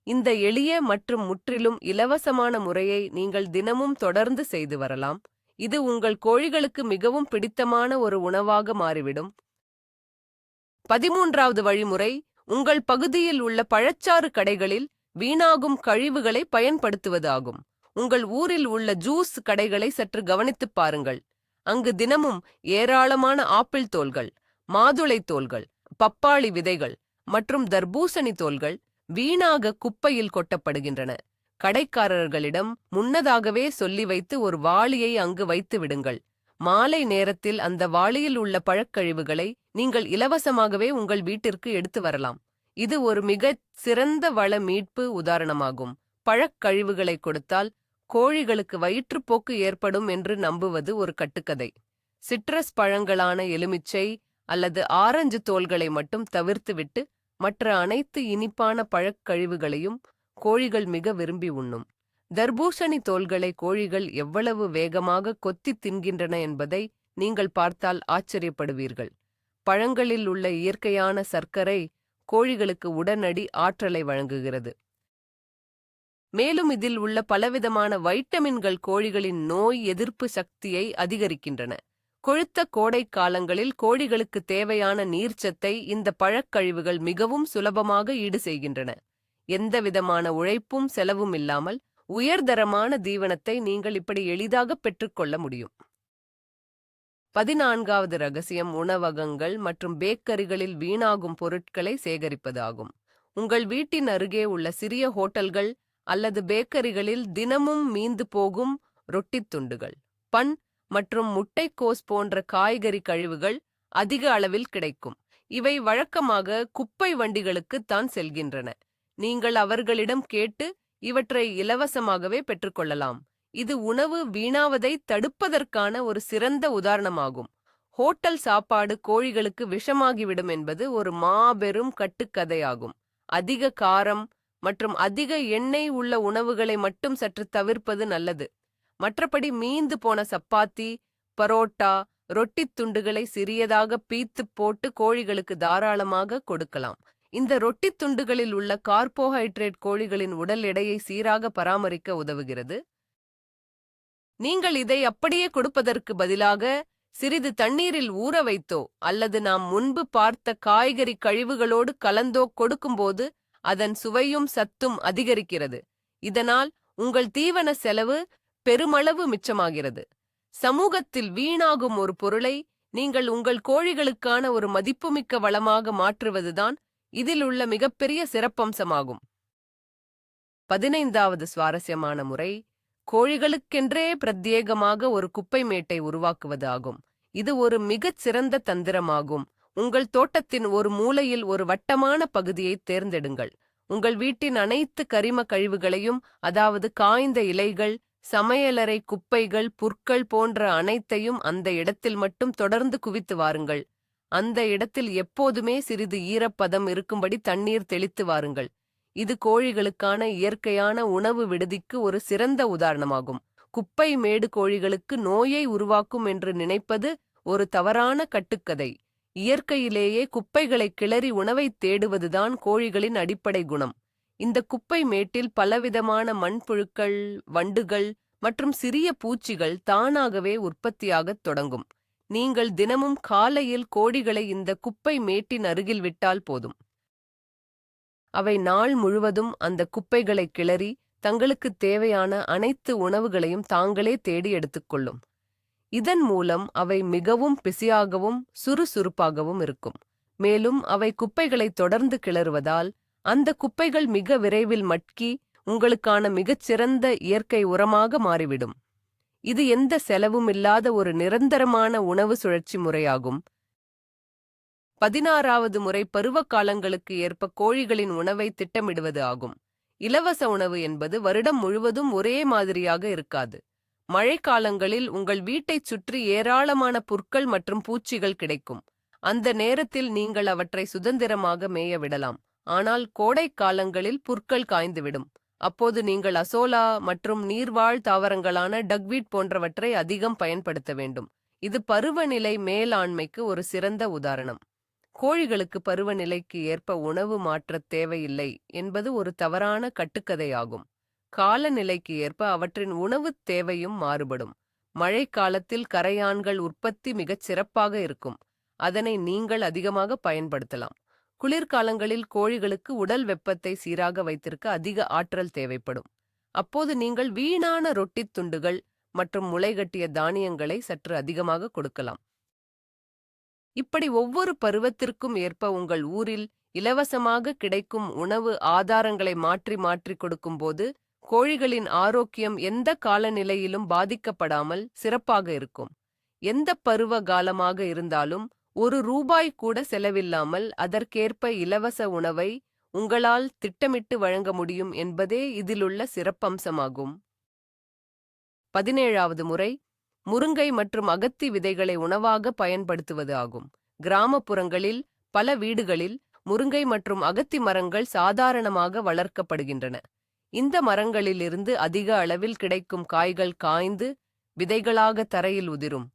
இந்த எளிய மற்றும் முற்றிலும் இலவசமான முறையை நீங்கள் தினமும் தொடர்ந்து செய்து வரலாம். இது உங்கள் கோழிகளுக்கு மிகவும் பிடித்தமான ஒரு உணவாக மாறிவிடும். 13வது வழிமுறை, உங்கள் பகுதியில் உள்ள பழச்சாறு கடைகளில் வீணாகும் கழிவுகளை பயன்படுத்துவது ஆகும். உங்கள் ஊரில் உள்ள ஜூஸ் கடைகளை சற்று கவனித்துப் பாருங்கள். அங்கு தினமும் ஏராளமான ஆப்பிள் தோல்கள், மாதுளை தோல்கள், பப்பாளி விதைகள் மற்றும் தர்பூசணி தோல்கள் வீணாக குப்பையில் கொட்டப்படுகின்றன. கடைக்காரர்களிடம் முன்னதாகவே சொல்லி வைத்து ஒரு வாளியை அங்கு வைத்து விடுங்கள். மாலை நேரத்தில் அந்த வாளியில் உள்ள பழக்கழிவுகளை நீங்கள் இலவசமாகவே உங்கள் வீட்டிற்கு எடுத்து வரலாம். இது ஒரு மிகச் சிறந்த வள மீட்பு உதாரணமாகும். பழக்கழிவுகளை கொடுத்தால் கோழிகளுக்கு வயிற்றுப்போக்கு ஏற்படும் என்று நம்புவது ஒரு கட்டுக்கதை. சிட்ரஸ் பழங்களான எலுமிச்சை அல்லது ஆரஞ்சு தோல்களை மட்டும் தவிர்த்துவிட்டு மற்ற அனைத்து இனிப்பான பழக்கழிவுகளையும் கோழிகள் மிக விரும்பி உண்ணும். தர்பூசணி தோல்களை கோழிகள் எவ்வளவு வேகமாக கொத்தி தின்கின்றன என்பதை நீங்கள் பார்த்தால் ஆச்சரியப்படுவீர்கள். பழங்களில் உள்ள இயற்கையான சர்க்கரை கோழிகளுக்கு உடனடி ஆற்றலை வழங்குகிறது. மேலும் இதில் உள்ள பலவிதமான வைட்டமின்கள் கோழிகளின் நோய் எதிர்ப்பு சக்தியை அதிகரிக்கின்றன. கொழுத்த கோடை காலங்களில் கோழிகளுக்கு தேவையான நீர்ச்சத்தை இந்த பழக்கழிவுகள் மிகவும் சுலபமாக ஈடு செய்கின்றன. எந்தவிதமான உழைப்பும் செலவும் இல்லாமல் உயர்தரமான தீவனத்தை நீங்கள் இப்படி எளிதாக பெற்றுக்கொள்ள முடியும். 14வது ரகசியம், உணவகங்கள் மற்றும் பேக்கரிகளில் வீணாகும் பொருட்களை சேகரிப்பதாகும். உங்கள் வீட்டின் அருகே உள்ள சிறிய ஹோட்டல்கள் அல்லது பேக்கரிகளில் தினமும் மீந்து போகும் ரொட்டித் துண்டுகள், பன் மற்றும் முட்டைக்கோஸ் போன்ற காய்கறி கழிவுகள் அதிக அளவில் கிடைக்கும். இவை வழக்கமாக குப்பை வண்டிகளுக்குத்தான் செல்கின்றன. நீங்கள் அவர்களிடம் கேட்டு இவற்றை இலவசமாகவே பெற்றுக்கொள்ளலாம். இது உணவு வீணாவதை தடுப்பதற்கான ஒரு சிறந்த உதாரணமாகும். ஹோட்டல் சாப்பாடு கோழிகளுக்கு விஷமாகிவிடும் என்பது ஒரு மாபெரும் கட்டுக்கதையாகும். அதிக காரம் மற்றும் அதிக எண்ணெய் உள்ள உணவுகளை மட்டும் சற்று தவிர்ப்பது நல்லது. மற்றபடி மீந்து போன சப்பாத்தி, பரோட்டா, ரொட்டித் துண்டுகளை சிறியதாக பீத்துப் போட்டு கோழிகளுக்கு தாராளமாக கொடுக்கலாம். இந்த ரொட்டித் துண்டுகளில் உள்ள கார்போஹைட்ரேட் கோழிகளின் உடல் எடையை சீராக பராமரிக்க உதவுகிறது. நீங்கள் இதை அப்படியே கொடுப்பதற்கு பதிலாக சிறிது தண்ணீரில் ஊற வைத்தோ அல்லது நாம் முன்பு பார்த்த காய்கறி கழிவுகளோடு கலந்தோ கொடுக்கும்போது அதன் சுவையும் சத்தும் அதிகரிக்கிறது. இதனால் உங்கள் தீவன செலவு பெருமளவு மிச்சமாகிறது. சமூகத்தில் வீணாகும் ஒரு பொருளை நீங்கள் உங்கள் கோழிகளுக்கான ஒரு மதிப்புமிக்க வளமாக மாற்றுவதுதான் இதில் உள்ள மிகப்பெரிய சிறப்பம்சமாகும். 15வது சுவாரஸ்யமான முறை, கோழிகளுக்கென்றே பிரத்யேகமாக ஒரு குப்பை மேட்டை உருவாக்குவது ஆகும். இது ஒரு மிகச் சிறந்த தந்திரமாகும். உங்கள் தோட்டத்தின் ஒரு மூலையில் ஒரு வட்டமான பகுதியை தேர்ந்தெடுங்கள். உங்கள் வீட்டின் அனைத்து கரிம கழிவுகளையும், அதாவது காய்ந்த இலைகள், சமையலறை குப்பைகள், புற்கள் போன்ற அனைத்தையும் அந்த இடத்தில் மட்டும் தொடர்ந்து குவித்து வாருங்கள். அந்த இடத்தில் எப்போதுமே சிறிது ஈரப்பதம் இருக்கும்படி தண்ணீர் தெளித்து வாருங்கள். இது கோழிகளுக்கான இயற்கையான உணவு விடுதிக்கு ஒரு சிறந்த உதாரணமாகும். குப்பை மேடு கோழிகளுக்கு நோயை உருவாக்கும் என்று நினைப்பது ஒரு தவறான கட்டுக்கதை. இயற்கையிலேயே குப்பைகளை கிளறி உணவை தேடுவதுதான் கோழிகளின் அடிப்படை குணம். இந்த குப்பை மேட்டில் பலவிதமான மண்புழுக்கள், வண்டுகள் மற்றும் சிறிய பூச்சிகள் தானாகவே உற்பத்தியாகத் தொடங்கும். நீங்கள் தினமும் காலையில் கோழிகளை இந்த குப்பை மேட்டின் அருகில் விட்டால் போதும். அவை நாள் முழுவதும் அந்த குப்பைகளை கிளறி தங்களுக்குத் தேவையான அனைத்து உணவுகளையும் தாங்களே தேடி எடுத்துக்கொள்ளும். இதன் மூலம் அவை மிகவும் பிஸியாகவும் சுறுசுறுப்பாகவும் இருக்கும். மேலும் அவை குப்பைகளை தொடர்ந்து கிளறுவதால் அந்த குப்பைகள் மிக விரைவில் மட்கி உங்களுக்கான மிகச்சிறந்த இயற்கை உரமாக மாறிவிடும். இது எந்த செலவும் இல்லாத ஒரு நிரந்தரமான உணவு சுழற்சி முறையாகும். 16வது முறை பருவகாலங்களுக்கு ஏற்ப கோழிகளின் உணவை திட்டமிடுவது ஆகும். இலவச உணவு என்பது வருடம் முழுவதும் ஒரே மாதிரியாக இருக்காது. மழைக்காலங்களில் உங்கள் வீட்டைச் சுற்றி ஏராளமான புற்கள் மற்றும் பூச்சிகள் கிடைக்கும். அந்த நேரத்தில் நீங்கள் அவற்றை சுதந்திரமாக மேய விடலாம். ஆனால் கோடை காலங்களில் புற்கள் காய்ந்துவிடும். அப்போது நீங்கள் அசோலா மற்றும் நீர்வாழ் தாவரங்களான டக்வீட் போன்றவற்றை அதிகம் பயன்படுத்த வேண்டும். இது பருவநிலை மேலாண்மைக்கு ஒரு சிறந்த உதாரணம். கோழிகளுக்கு பருவநிலைக்கு ஏற்ப உணவு மாற்றத் தேவையில்லை என்பது ஒரு தவறான கட்டுக்கதையாகும். காலநிலைக்கு ஏற்ப அவற்றின் உணவுத் தேவையும் மாறுபடும். மழைக்காலத்தில் கரையான்கள் உற்பத்தி மிகச் சிறப்பாக இருக்கும். அதனை நீங்கள் அதிகமாக பயன்படுத்தலாம். குளிர்காலங்களில் கோழிகளுக்கு உடல் வெப்பத்தை சீராக வைத்திருக்க அதிக ஆற்றல் தேவைப்படும். அப்போது நீங்கள் வீணான ரொட்டித் துண்டுகள் மற்றும் முளைகட்டிய தானியங்களை சற்று அதிகமாக கொடுக்கலாம். இப்படி ஒவ்வொரு பருவத்திற்கும் ஏற்ப உங்கள் ஊரில் இலவசமாக கிடைக்கும் உணவு ஆதாரங்களை மாற்றி மாற்றி கொடுக்கும்போது கோழிகளின் ஆரோக்கியம் எந்த காலநிலையிலும் பாதிக்கப்படாமல் சிறப்பாக இருக்கும். எந்த பருவ காலமாக இருந்தாலும் ₹1 கூட செலவில்லாமல் அதற்கேற்ப இலவச உணவை உங்களால் திட்டமிட்டு வழங்க முடியும் என்பதே இதிலுள்ள சிறப்பம்சமாகும். 17வது முறை முருங்கை மற்றும் அகத்தி விதைகளை உணவாக பயன்படுத்துவது ஆகும். கிராமப்புறங்களில் பல வீடுகளில் முருங்கை மற்றும் அகத்தி மரங்கள் சாதாரணமாக வளர்க்கப்படுகின்றன. இந்த மரங்களிலிருந்து அதிக அளவில் கிடைக்கும் காய்கள் காய்ந்து விதைகளாக தரையில் உதிரும்.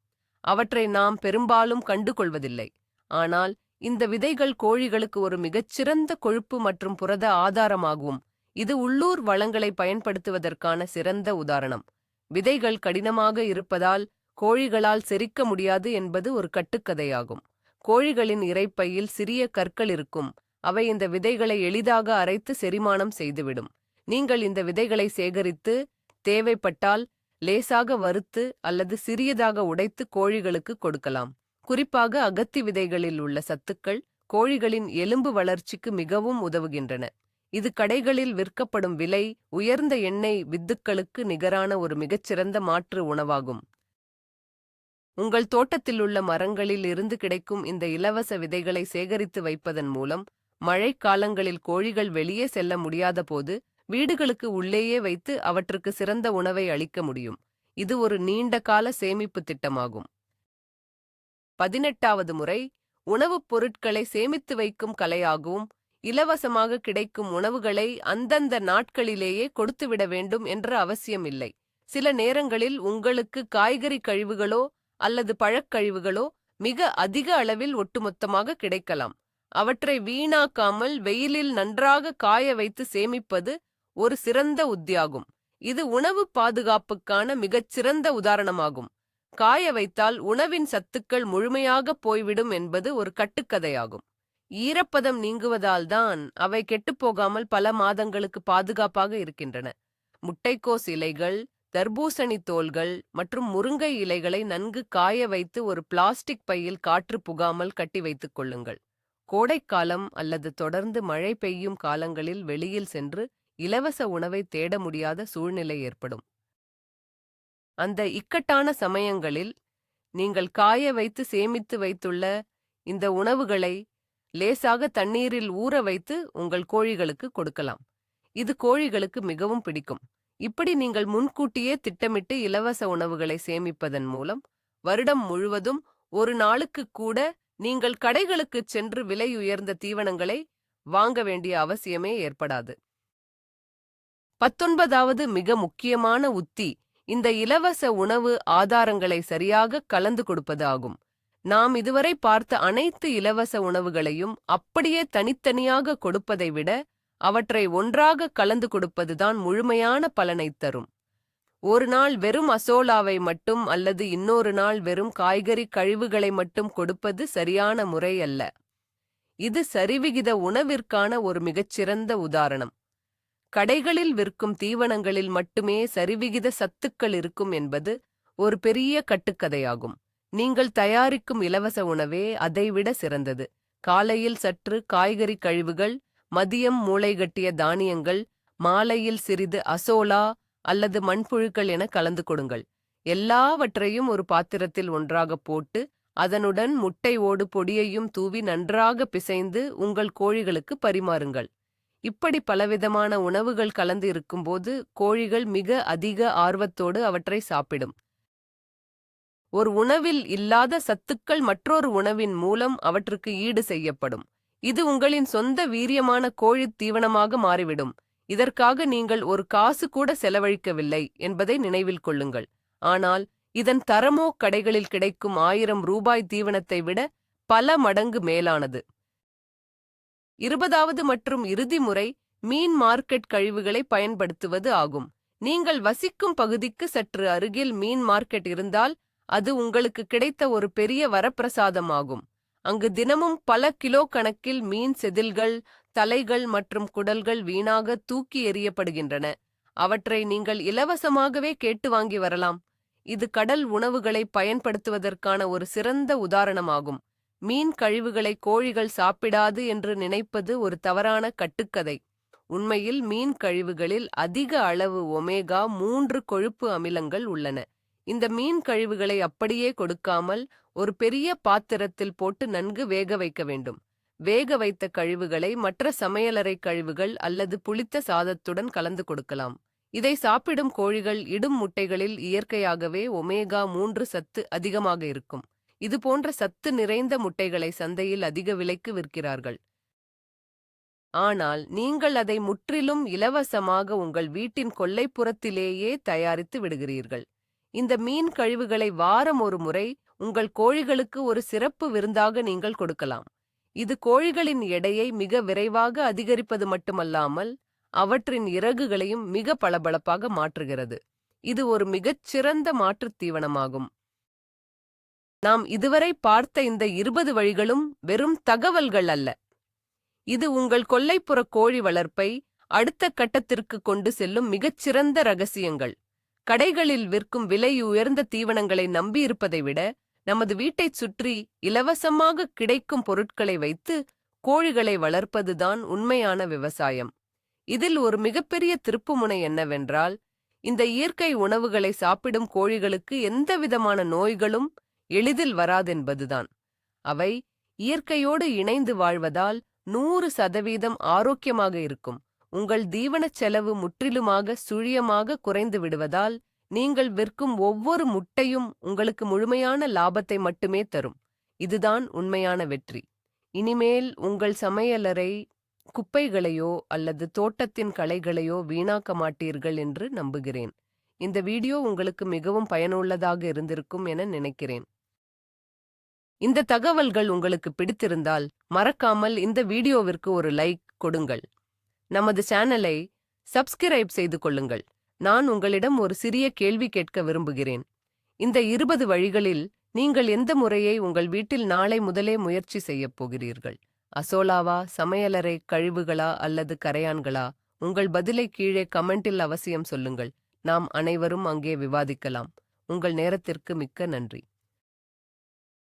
அவற்றை நாம் பெரும்பாலும் கண்டுகொள்வதில்லை. ஆனால் இந்த விதைகள் கோழிகளுக்கு ஒரு மிகச்சிறந்த கொழுப்பு மற்றும் புரத ஆதாரமாகும். இது உள்ளூர் வளங்களை பயன்படுத்துவதற்கான சிறந்த உதாரணம். விதைகள் கடினமாக இருப்பதால் கோழிகளால் செரிக்க முடியாது என்பது ஒரு கட்டுக்கதையாகும். கோழிகளின் இரைப்பையில் சிறிய கற்கள் இருக்கும். அவை இந்த விதைகளை எளிதாக அரைத்து செரிமானம் செய்துவிடும். நீங்கள் இந்த விதைகளை சேகரித்து தேவைப்பட்டால் லேசாக வறுத்து அல்லது சிறியதாக உடைத்து கோழிகளுக்கு கொடுக்கலாம். குறிப்பாக அகத்தி விதைகளில் உள்ள சத்துக்கள் கோழிகளின் எலும்பு வளர்ச்சிக்கு மிகவும் உதவுகின்றன. இது கடைகளில் விற்கப்படும் விலை உயர்ந்த எண்ணெய் வித்துக்களுக்கு நிகரான ஒரு மிகச்சிறந்த மாற்று உணவாகும். உங்கள் தோட்டத்திலுள்ள மரங்களில் இருந்து கிடைக்கும் இந்த இலவச விதைகளை சேகரித்து வைப்பதன் மூலம் மழைக்காலங்களில் கோழிகள் வெளியே செல்ல முடியாத போது வீடுகளுக்கு உள்ளேயே வைத்து அவற்றுக்கு சிறந்த உணவை அளிக்க முடியும். இது ஒரு நீண்ட கால சேமிப்பு திட்டமாகும். 18வது முறை உணவுப் பொருட்களை சேமித்து வைக்கும் கலையாகவும் இலவசமாக கிடைக்கும் உணவுகளை அந்தந்த நாட்களிலேயே கொடுத்துவிட வேண்டும் என்ற அவசியமில்லை. சில நேரங்களில் உங்களுக்கு காய்கறி கழிவுகளோ அல்லது பழக்கழிவுகளோ மிக அதிக அளவில் ஒட்டுமொத்தமாக கிடைக்கலாம். அவற்றை வீணாக்காமல் வெயிலில் நன்றாக காய வைத்து சேமிப்பது ஒரு சிறந்த உத்தியாகும். இது உணவு பாதுகாப்புக்கான மிகச்சிறந்த உதாரணமாகும். காய வைத்தால் உணவின் சத்துக்கள் முழுமையாக போய்விடும் என்பது ஒரு கட்டுக்கதையாகும். ஈரப்பதம் நீங்குவதால்தான் அவை கெட்டுப்போகாமல் பல மாதங்களுக்கு பாதுகாப்பாக இருக்கின்றன. முட்டைக்கோஸ் இலைகள், தர்பூசணி தோல்கள் மற்றும் முருங்கை இலைகளை நன்கு காய வைத்து ஒரு பிளாஸ்டிக் பையில் காற்று புகாமல் கட்டி வைத்துக் கொள்ளுங்கள். கோடைக்காலம் அல்லது தொடர்ந்து மழை பெய்யும் காலங்களில் வெளியில் சென்று இலவச உணவை தேட முடியாத சூழ்நிலை ஏற்படும். அந்த இக்கட்டான சமயங்களில் நீங்கள் காய வைத்து சேமித்து வைத்துள்ள இந்த உணவுகளை லேசாக தண்ணீரில் ஊற வைத்து உங்கள் கோழிகளுக்கு கொடுக்கலாம். இது கோழிகளுக்கு மிகவும் பிடிக்கும். இப்படி நீங்கள் முன்கூட்டியே திட்டமிட்டு இலவச உணவுகளை சேமிப்பதன் மூலம் வருடம் முழுவதும் ஒரு நாளுக்கு கூட நீங்கள் கடைகளுக்குச் சென்று விலை உயர்ந்த தீவனங்களை வாங்க வேண்டிய அவசியமே ஏற்படாது. 19வது மிக முக்கியமான உத்தி இந்த இலவச உணவு ஆதாரங்களை சரியாக கலந்து கொடுப்பது ஆகும். நாம் இதுவரை பார்த்த அனைத்து இலவச உணவுகளையும் அப்படியே தனித்தனியாக கொடுப்பதை விட அவற்றை ஒன்றாக கலந்து கொடுப்பதுதான் முழுமையான பலனைத் தரும். ஒரு நாள் வெறும் அசோலாவை மட்டும் அல்லது இன்னொரு நாள் வெறும் காய்கறி கழிவுகளை மட்டும் கொடுப்பது சரியான முறை அல்ல. இது சரிவிகித உணவிற்கான ஒரு மிகச்சிறந்த உதாரணம். கடைகளில் விற்கும் தீவனங்களில் மட்டுமே சரிவிகித சத்துக்கள் இருக்கும் என்பது ஒரு பெரிய கட்டுக்கதையாகும். நீங்கள் தயாரிக்கும் இலவச உணவே அதைவிட சிறந்தது. காலையில் சற்று காய்கறி கழிவுகள், மதியம் மூளைகட்டிய தானியங்கள், மாலையில் சிறிது அசோலா அல்லது மண்புழுக்கள் என கலந்து கொடுங்கள். எல்லாவற்றையும் ஒரு பாத்திரத்தில் ஒன்றாக போட்டு அதனுடன் முட்டை ஓடு பொடியையும் தூவி நன்றாக பிசைந்து உங்கள் கோழிகளுக்கு பரிமாறுங்கள். இப்படி பலவிதமான உணவுகள் கலந்து இருக்கும்போது கோழிகள் மிக அதிக ஆர்வத்தோடு அவற்றை சாப்பிடும். ஒரு உணவில் இல்லாத சத்துக்கள் மற்றொரு உணவின் மூலம் அவற்றுக்கு ஈடு செய்யப்படும். இது உங்களின் சொந்த வீரியமான கோழித் தீவனமாக மாறிவிடும். இதற்காக நீங்கள் ஒரு காசு கூட செலவழிக்கவில்லை என்பதை நினைவில் கொள்ளுங்கள். ஆனால் இதன் தரமோ கடைகளில் கிடைக்கும் 1000 ரூபாய் தீவனத்தை விட பல மடங்கு மேலானது. 20வது மற்றும் இறுதி முறை மீன் மார்க்கெட் கழிவுகளை பயன்படுத்துவது ஆகும். நீங்கள் வசிக்கும் பகுதிக்கு சற்று அருகில் மீன் மார்க்கெட் இருந்தால் அது உங்களுக்கு கிடைத்த ஒரு பெரிய வரப்பிரசாதம் ஆகும். அங்கு தினமும் பல கிலோ கணக்கில் மீன் செதில்கள், தலைகள் மற்றும் குடல்கள் வீணாக தூக்கி எறியப்படுகின்றன. அவற்றை நீங்கள் இலவசமாகவே கேட்டு வாங்கி வரலாம். இது கடல் உணவுகளை பயன்படுத்துவதற்கான ஒரு சிறந்த உதாரணமாகும். மீன் கழிவுகளை கோழிகள் சாப்பிடாது என்று நினைப்பது ஒரு தவறான கட்டுக்கதை. உண்மையில் மீன் கழிவுகளில் அதிக அளவு ஒமேகா 3 கொழுப்பு அமிலங்கள் உள்ளன. இந்த மீன் கழிவுகளை அப்படியே கொடுக்காமல் ஒரு பெரிய பாத்திரத்தில் போட்டு நன்கு வேக வைக்க வேண்டும். வேக வைத்த கழிவுகளை மற்ற சமையலறை கழிவுகள் அல்லது புளித்த சாதத்துடன் கலந்து கொடுக்கலாம். இதை சாப்பிடும் கோழிகள் இடும் முட்டைகளில் இயற்கையாகவே ஒமேகா 3 சத்து அதிகமாக இருக்கும். இது போன்ற சத்து நிறைந்த முட்டைகளை சந்தையில் அதிக விலைக்கு விற்கிறார்கள். ஆனால் நீங்கள் அதை முற்றிலும் இலவசமாக உங்கள் வீட்டின் கொல்லைப்புறத்திலேயே தயாரித்து விடுகிறீர்கள். இந்த மீன் கழிவுகளை வாரம் ஒரு முறை உங்கள் கோழிகளுக்கு ஒரு சிறப்பு விருந்தாக நீங்கள் கொடுக்கலாம். இது கோழிகளின் எடையை மிக விரைவாக அதிகரிப்பது மட்டுமல்லாமல் அவற்றின் இறகுகளையும் மிக பளபளப்பாக மாற்றுகிறது. இது ஒரு மிகச்சிறந்த மாற்றுத் தீவனமாகும். நாம் இதுவரை பார்த்த இந்த 20 வழிகளும் வெறும் தகவல்கள் அல்ல. இது உங்கள் கொல்லைப்புற கோழி வளர்ப்பை அடுத்த கட்டத்திற்கு கொண்டு செல்லும் மிகச்சிறந்த ரகசியங்கள். கடைகளில் விற்கும் விலையுயர்ந்த தீவனங்களை நம்பியிருப்பதை விட நமது வீட்டைச் சுற்றி இலவசமாக கிடைக்கும் பொருட்களை வைத்து கோழிகளை வளர்ப்பதுதான் உண்மையான விவசாயம். இதில் ஒரு மிகப்பெரிய திருப்புமுனை என்னவென்றால், இந்த இயற்கை உணவுகளை சாப்பிடும் கோழிகளுக்கு எந்தவிதமான நோய்களும் எளிதில் வராதென்பதுதான். அவை இயற்கையோடு இணைந்து வாழ்வதால் 100% ஆரோக்கியமாக இருக்கும். உங்கள் தீவனச் செலவு முற்றிலுமாக சுழியமாக குறைந்து விடுவதால் நீங்கள் விற்கும் ஒவ்வொரு முட்டையும் உங்களுக்கு முழுமையான லாபத்தை மட்டுமே தரும். இதுதான் உண்மையான வெற்றி. இனிமேல் உங்கள் சமையலறை குப்பைகளையோ அல்லது தோட்டத்தின் களைகளையோ வீணாக்க மாட்டீர்கள் என்று நம்புகிறேன். இந்த வீடியோ உங்களுக்கு மிகவும் பயனுள்ளதாக இருந்திருக்கும் என நினைக்கிறேன். இந்த தகவல்கள் உங்களுக்கு பிடித்திருந்தால் மறக்காமல் இந்த வீடியோவிற்கு ஒரு லைக் கொடுங்கள். நமது சேனலை சப்ஸ்கிரைப் செய்து கொள்ளுங்கள். நான் உங்களிடம் ஒரு சிறிய கேள்வி கேட்க விரும்புகிறேன். இந்த 20 வழிகளில் நீங்கள் எந்த முறையை உங்கள் வீட்டில் நாளை முதலே முயற்சி செய்யப் போகிறீர்கள்? அசோலாவா, சமையலறை கழிவுகளா அல்லது கரையான்களா? உங்கள் பதிலை கீழே கமெண்டில் அவசியம் சொல்லுங்கள். நாம் அனைவரும் அங்கே விவாதிக்கலாம். உங்கள் நேரத்திற்கு மிக்க நன்றி.